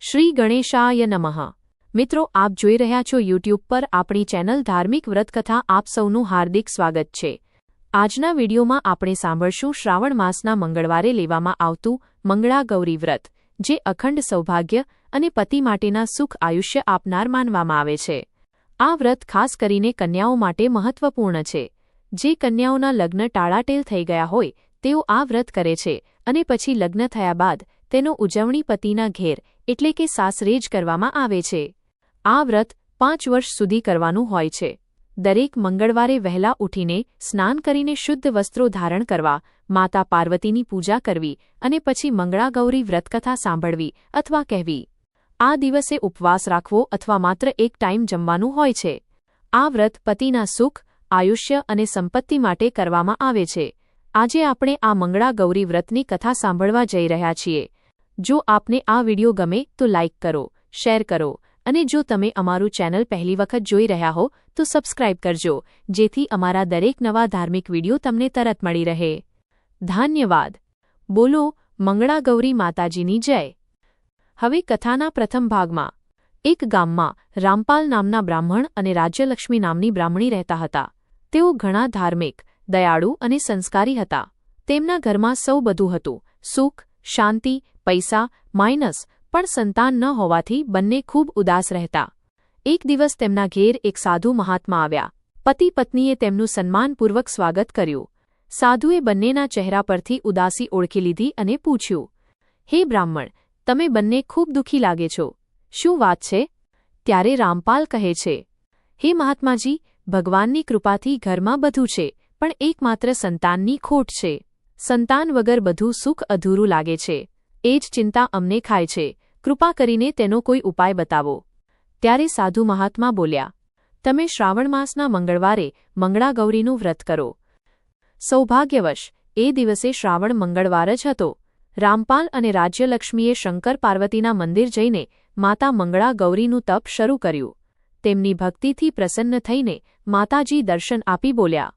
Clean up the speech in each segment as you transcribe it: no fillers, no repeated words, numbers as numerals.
શ્રી ગણેશાય નમઃ। મિત્રો, આપ જોઈ રહ્યા છો યુટ્યુબ પર આપણી ચેનલ ધાર્મિક વ્રતકથા। આપ સૌનું હાર્દિક સ્વાગત છે। આજના વિડીયોમાં આપણે સાંભળશું શ્રાવણ માસના મંગળવારે લેવામાં આવતું મંગળા ગૌરી વ્રત, જે અખંડ સૌભાગ્ય અને પતિ માટેના સુખ આયુષ્ય આપનાર માનવામાં આવે છે। આ વ્રત ખાસ કરીને કન્યાઓ માટે મહત્વપૂર્ણ છે। જે કન્યાઓના લગ્ન ટાળાટેલ થઈ ગયા હોય તેઓ આ વ્રત કરે છે અને પછી લગ્ન થયા બાદ તેનો ઉજવણી પતિના ઘેર એટલે કે સાસરે જ કરવામાં આવે છે। આ વ્રત 5 વર્ષ સુધી કરવાનું હોય છે। દરેક મંગળવારે વહેલા ઉઠીને સ્નાન કરીને શુદ્ધ વસ્ત્રો ધારણ કરવા, માતા પાર્વતીની પૂજા કરવી અને પછી મંગળા ગૌરી વ્રતકથા સાંભળવી અથવા કહેવી। આ દિવસે ઉપવાસ રાખવો અથવા માત્ર એક ટાઈમ જમવાનું હોય છે। આ વ્રત પતિના સુખ, આયુષ્ય અને સંપત્તિ માટે કરવામાં આવે છે। આજે આપણે આ મંગળા ગૌરી વ્રતની કથા સાંભળવા જઈ રહ્યા છીએ। જો આપને આ વિડિયો ગમે તો લાઇક કરો, શેર કરો અને જો તમે અમારું ચેનલ પહેલી વખત જોઈ રહ્યા હો તો સબસ્ક્રાઇબ કરજો, જેથી અમારા દરેક નવા ધાર્મિક વિડિયો તમને તરત મળી રહે। ધન્યવાદ। બોલો મંગળા ગૌરી માતાજીની જય। હવે કથાના પ્રથમ ભાગમાં। એક ગામમાં રામપાલ નામના બ્રાહ્મણ અને રાજ્યલક્ષ્મી નામની બ્રાહ્મણી રહેતા હતા। તેઓ ઘણા ધાર્મિક, દયાળુ અને સંસ્કારી હતા। તેમના ઘરમાં સૌ બધું હતું, સુખ, શાંતિ, પૈસા, માઇનસ, પણ સંતાન ન હોવાથી બંને ખૂબ ઉદાસ રહેતા। એક દિવસ તેમના ઘેર એક સાધુ મહાત્મા આવ્યા। પતિ પત્નીએ તેમનું સન્માનપૂર્વક સ્વાગત કર્યું। સાધુએ બંનેના ચહેરા પરથી ઉદાસી ઓળખી લીધી અને પૂછ્યું, હે બ્રાહ્મણ, તમે બંને ખૂબ દુઃખી લાગે છો, શું વાત છે? ત્યારે રામપાલ કહે છે, હે મહાત્માજી, ભગવાનની કૃપાથી ઘરમાં બધું છે, પણ એકમાત્ર સંતાનની ખોટ છે। સંતાન વગર બધું સુખ અધૂરું લાગે છે, એ જ ચિંતા અમને ખાય છે। કૃપા કરીને તેનો કોઈ ઉપાય બતાવો। ત્યારે સાધુ મહાત્મા બોલ્યા, તમે શ્રાવણ માસના મંગળવારે મંગળા ગૌરીનું વ્રત કરો। સૌભાગ્યવશ એ દિવસે શ્રાવણ મંગળવાર જ હતો। રામપાલ અને રાજ્યલક્ષ્મીએ શંકર પાર્વતીના મંદિર જઈને માતા મંગળા ગૌરીનું તપ શરૂ કર્યું। તેમની ભક્તિથી પ્રસન્ન થઈને માતાજી દર્શન આપી બોલ્યા,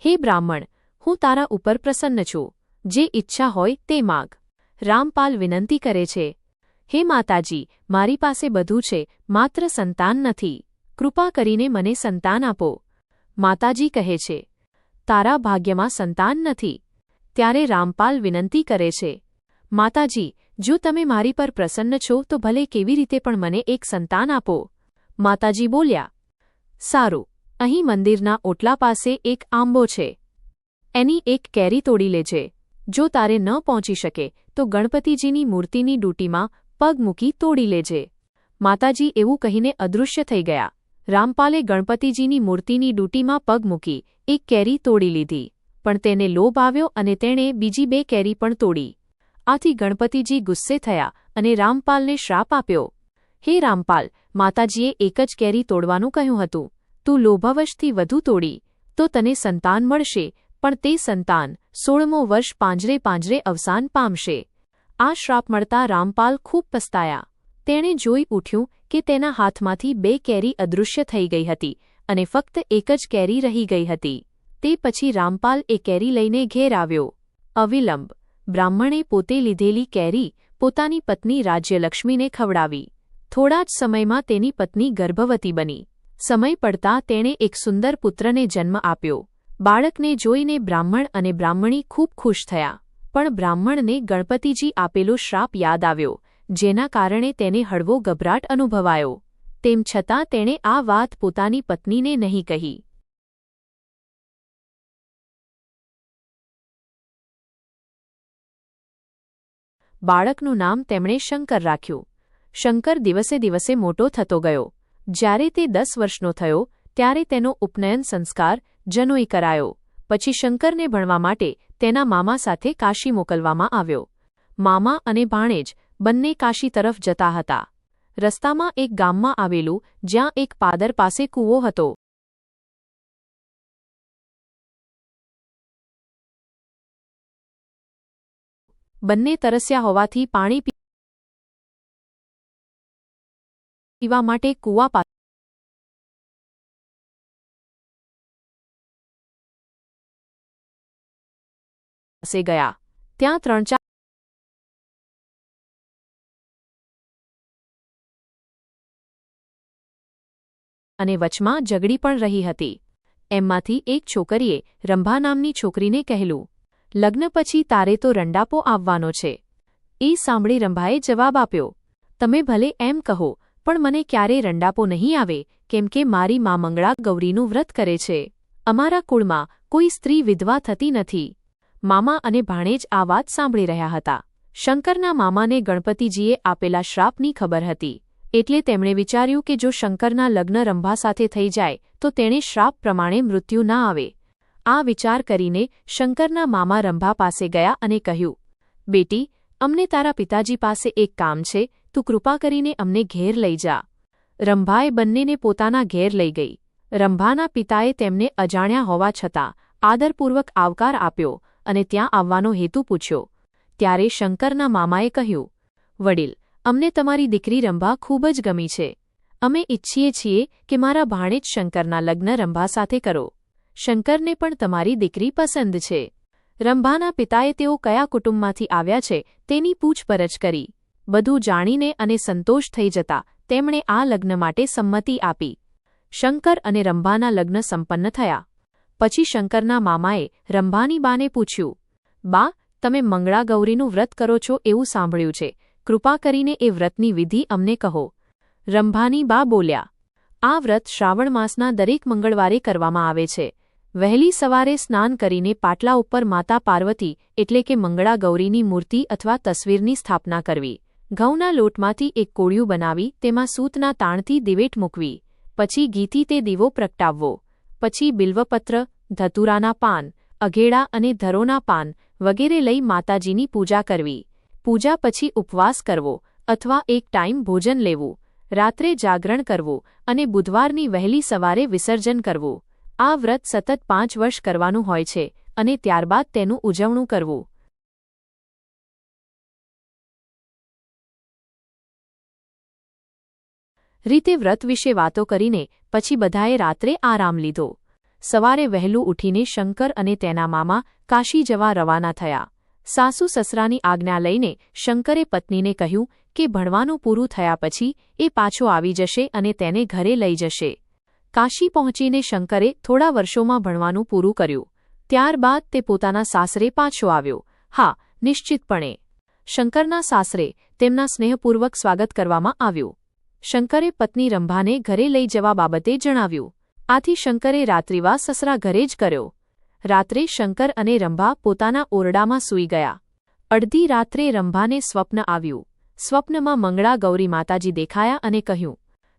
હે બ્રાહ્મણ, હું તારા ઉપર પ્રસન્ન છું, જે ઈચ્છા હોય તે માગ। રામપાલ વિનંતી કરે છે, હે માતાજી, મારી પાસે બધું છે, માત્ર સંતાન નથી, કૃપા કરીને મને સંતાન આપો। માતાજી કહે છે, તારા ભાગ્યમાં સંતાન નથી। ત્યારે રામપાલ વિનંતી કરે છે, માતાજી, જો તમે મારી પર પ્રસન્ન છો તો ભલે કેવી રીતે પણ મને એક સંતાન આપો। માતાજી બોલ્યા, સારું, અહીં મંદિરના ઓટલા પાસે એક આંબો છે, એની એક કેરી તોડી લેજે। જો તારે ન પહોંચી શકે તો ગણપતિજીની મૂર્તિની ડૂટીમાં પગ મૂકી તોડી લેજે। માતાજી એવું કહીને અદૃશ્ય થઈ ગયા। રામપાલે ગણપતિજીની મૂર્તિની ડૂટીમાં પગ મૂકી એક કેરી તોડી લીધી, પણ તેને લોભ આવ્યો અને તેણે બીજી 2 કેરી પણ તોડી। આથી ગણપતિજી ગુસ્સે થયા અને રામપાલને શ્રાપ આપ્યો, હે રામપાલ, માતાજીએ એક જ કેરી તોડવાનું કહ્યું હતું, તું લોભવશથી વધુ તોડી તો તને સંતાન મળશે, પણ તે સંતાન 16મો વર્ષ પાંજરે અવસાન પામશે। આ શ્રાપ મળતા રામપાલ ખૂબ પસ્તાયા। તેણે જોઈ ઉઠ્યું કે તેના હાથમાંથી 2 કેરી અદૃશ્ય થઈ ગઈ હતી અને ફક્ત એક જ કેરી રહી ગઈ હતી। તે પછી રામપાલ એ કેરી લઈને ઘેર આવ્યો। અવિલંબ બ્રાહ્મણે પોતે લીધેલી કેરી પોતાની પત્ની રાજ્યલક્ષ્મીને ખવડાવી। થોડા જ સમયમાં તેની પત્ની ગર્ભવતી બની। સમય પડતા તેણે એક સુંદર પુત્રને જન્મ આપ્યો। બાળકને જોઈને બ્રાહ્મણ અને બ્રાહ્મણી ખૂબ ખુશ થયા, પણ બ્રાહ્મણને ગણપતિજી આપેલો શ્રાપ યાદ આવ્યો, જેના કારણે તેને હળવો ગભરાટ અનુભવાયો। તેમ છતાં તેણે આ વાત પોતાની પત્નીને નહીં કહી। બાળકનું નામ તેમણે શંકર રાખ્યું। શંકર દિવસે દિવસે મોટો થતો ગયો। જ્યારે તે 10 વર્ષનો થયો ત્યારે તેનો ઉપનયન સંસ્કાર જનોઈ કરાયો। પછી શંકરને ભણવા માટે તેના મામા સાથે કાશી મોકલવામાં આવ્યો। મામા અને ભાણેજ બંને કાશી તરફ જતા હતા। રસ્તામાં એક ગામમાં આવેલું જ્યાં એક પાદર પાસે કૂવો હતો। બંને તરસ્યા હોવાથી પાણી પીવા માટે કૂવા પાસે ગયા। ત્યાં 3-4 અને વચમાં ઝઘડી પણ રહી હતી. એમમાંથી એક છોકરીએ રંભા નામની છોકરીને કહેલું, લગ્ન પછી તારે તો રંડાપો આવવાનો છે. એ સાંભળી રંભાએ જવાબ આપ્યો, તમે ભલે એમ કહો, પણ મને ક્યારે રંડાપો નહીં આવે, કેમ કે મારી મા મંગળા ગૌરીનું વ્રત કરે છે. અમારા કુળમાં કોઈ સ્ત્રી વિધવા થતી નથી. મામા અને ભાણેજ આ વાત સાંભળી રહ્યા હતા. શંકરના મામાને ગણપતિજીએ આપેલા શ્રાપની ખબર હતી, એટલે તેમણે વિચાર્યું કે જો શંકરના લગ્ન રંભા સાથે થઈ જાય તો તેણે શ્રાપ પ્રમાણે મૃત્યુ ના આવે. આ વિચાર કરીને શંકરના મામા રંભા પાસે ગયા અને કહ્યું, બેટી, અમને તારા પિતાજી પાસે એક કામ છે, તું કૃપા કરીને અમને ઘેર લઈ જા. રંભાએ બંનેને પોતાના ઘેર લઈ ગઈ. રંભાના પિતાએ તેમને અજાણ્યા હોવા છતાં આદરપૂર્વક આવકાર આપ્યો અને ત્યાં આવવાનો હેતુ પૂછ્યો. ત્યારે શંકરના મામાએ કહ્યું, વડીલ, અમને તમારી દીકરી રંભા ખૂબ જ ગમી છે. અમે ઈચ્છીએ છીએ કે મારા ભાણેજ શંકરના લગ્ન રંભા સાથે કરો. શંકરને પણ તમારી દીકરી પસંદ છે. રંભાના પિતાએ તેઓ કયા કુટુંબમાંથી આવ્યા છે તેની પૂછપરછ કરી. બધું જાણીને અને સંતોષ થઈ જતા તેમણે આ લગ્ન માટે સંમતિ આપી. શંકર અને રંભાના લગ્ન સંપન્ન થયા. પછી શંકરના મામાએ રંભાની બાને પૂછ્યું, બા, તમે મંગળા ગૌરીનું વ્રત કરો છો એવું સાંભળ્યું છે, કૃપા કરીને એ વ્રતની વિધિ અમને કહો. રંભાની બા બોલ્યા, આ વ્રત શ્રાવણ માસના દરેક મંગળવારે કરવામાં આવે છે. વહેલી સવારે સ્નાન કરીને પાટલા ઉપર માતા પાર્વતી એટલે કે મંગળા ગૌરીની મૂર્તિ અથવા તસવીરની સ્થાપના કરવી. ઘઉંના લોટમાંથી એક કોળિયું બનાવી તેમાં સૂતના તાણથી દિવેટ મૂકવી. પછી ઘીથી તે દીવો પ્રગટાવવો. પછી બિલ્વપત્ર, ધતુરાના પાન, અઘેડા અને ધરોના પાન વગેરે લઈ માતાજીની પૂજા કરવી. પૂજા પછી ઉપવાસ કરવો અથવા એક ટાઈમ ભોજન લેવું. રાત્રે જાગરણ કરવું અને બુધવારની વહેલી સવારે વિસર્જન કરવું. આ વ્રત સતત 5 વર્ષ કરવાનું હોય છે અને ત્યારબાદ તેનું ઉજવણું કરવું. રીતે વ્રત વિશે વાતો કરીને પછી બધાએ રાત્રે આરામ લીધો. સવારે વહેલું ઉઠીને શંકર અને તેના મામા કાશી જવા રવાના થયા. સાસુ સસરાની આજ્ઞા લઈને શંકરે પત્નીને કહ્યું કે ભણવાનું પૂરું થયા પછી એ પાછો આવી જશે અને તેને ઘરે લઈ જશે. કાશી પહોંચીને શંકરે થોડા વર્ષોમાં ભણવાનું પૂરું કર્યું. ત્યારબાદ તે પોતાના સાસરે પાછો આવ્યો. હા, નિશ્ચિતપણે શંકરના સાસરે તેમના સ્નેહપૂર્વક સ્વાગત કરવામાં આવ્યું. શંકરે પત્ની રંભાને ઘરે લઈ જવા બાબતે જણાવ્યું. આથી શંકરે રાત્રિવાસ સસરા ઘરે જ કર્યો. રાત્રે શંકર અને રંભા પોતાના ઓરડામાં સૂઈ ગયા. અડધી રાત્રે રંભાને સ્વપ્ન આવ્યું. સ્વપ્નમાં મંગળા ગૌરી માતાજી દેખાયા અને કહ્યું,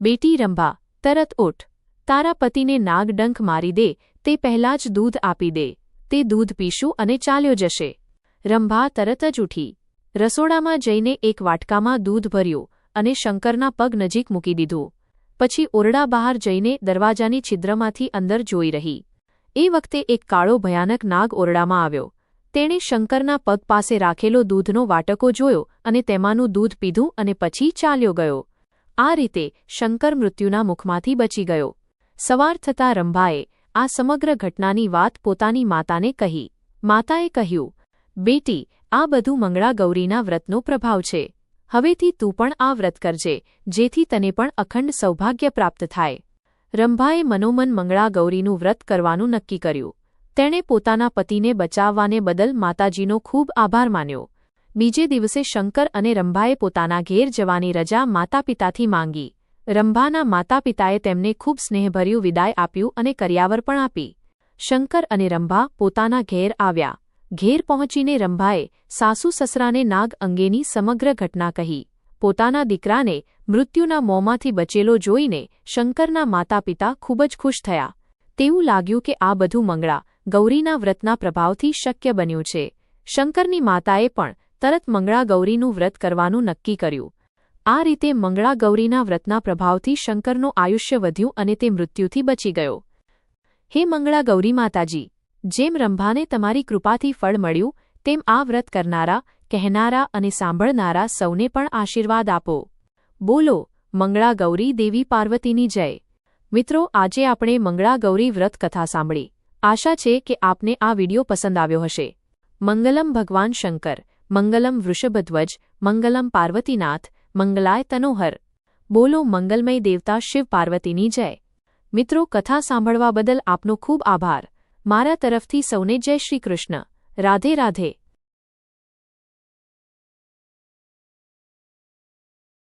બેટી રંભા, તરત ઉઠ. તારા પતિને નાગ ડંખ મારી દે તે પહેલાં જ દૂધ આપી દે. તે દૂધ પીશું અને ચાલ્યો જશે. રંભા તરત જ ઉઠી. રસોડામાં જઈને એક વાટકામાં દૂધ ભર્યું અને શંકરના પગ નજીક મૂકી દીધું. પછી ઓરડા બહાર જઈને દરવાજાની છિદ્રમાંથી અંદર જોઈ રહી. એ વખતે એક કાળો ભયાનક નાગ ઓરડામાં આવ્યો. તેણે શંકરના પગ પાસે રાખેલો દૂધનો વાટકો જોયો અને તેમાંનું દૂધ પીધું અને પછી ચાલ્યો ગયો. આ રીતે શંકર મૃત્યુના મુખમાંથી બચી ગયો. સવાર થતાં રંભાએ આ સમગ્ર ઘટનાની વાત પોતાની માતાને કહી. માતાએ કહ્યું, બેટી, આ બધું મંગળા ગૌરીના વ્રતનો પ્રભાવ છે. હવેથી તું પણ આ વ્રત કરજે, જેથી તને પણ અખંડ સૌભાગ્ય પ્રાપ્ત થાય. રંભાએ મનોમન મંગળા ગૌરીનું વ્રત કરવાનું નક્કી કર્યું. તેણે પોતાના પતિને બચાવવાને બદલ માતાજીનો ખૂબ આભાર માન્યો. બીજે દિવસે શંકર અને રંભાએ પોતાના ઘેર જવાની રજા માતાપિતાથી માંગી. રંભાના માતાપિતાએ તેમને ખૂબ સ્નેહભર્યું વિદાય આપ્યું અને કરિયાવર પણ આપી. શંકર અને રંભા પોતાના ઘેર આવ્યા. ઘેર પહોંચીને રંભાએ સાસુ સસરાને નાગ અંગેની સમગ્ર ઘટના કહી. પોતાના દીકરાને મૃત્યુના મોંમાંથી બચેલો જોઈને શંકરના માતાપિતા ખૂબ જ ખુશ થયા. તેવું લાગ્યું કે આ બધું મંગળા ગૌરીના વ્રતના પ્રભાવથી શક્ય બન્યું છે. શંકરની માતાએ પણ તરત મંગળા ગૌરીનું વ્રત કરવાનું નક્કી કર્યું. આ રીતે મંગળા ગૌરીના વ્રતના પ્રભાવથી શંકરનું આયુષ્ય વધ્યું અને તે મૃત્યુથી બચી ગયો. હે મંગળા ગૌરી માતાજી, જેમ રંભાને તમારી કૃપાથી ફળ મળ્યું, તેમ આ વ્રત કરનારા, કહેનારા અને સાંભળનારા સૌને પણ આશીર્વાદ આપો. બોલો મંગળા ગૌરી દેવી પાર્વતીની જય. મિત્રો, આજે આપણે મંગળા ગૌરી વ્રત કથા સાંભળી. આશા છે કે આપને આ વિડિયો પસંદ આવ્યો હશે. મંગલમ ભગવાન શંકર, મંગલમ વૃષભધ્વજ, મંગલમ પાર્વતીનાથ, મંગલાય તનોહર. બોલો મંગલમય દેવતા શિવ પાર્વતીની જય. મિત્રો, કથા સાંભળવા બદલ આપનો ખૂબ આભાર. મારા તરફથી સૌને જય શ્રી કૃષ્ણ. રાધે રાધે.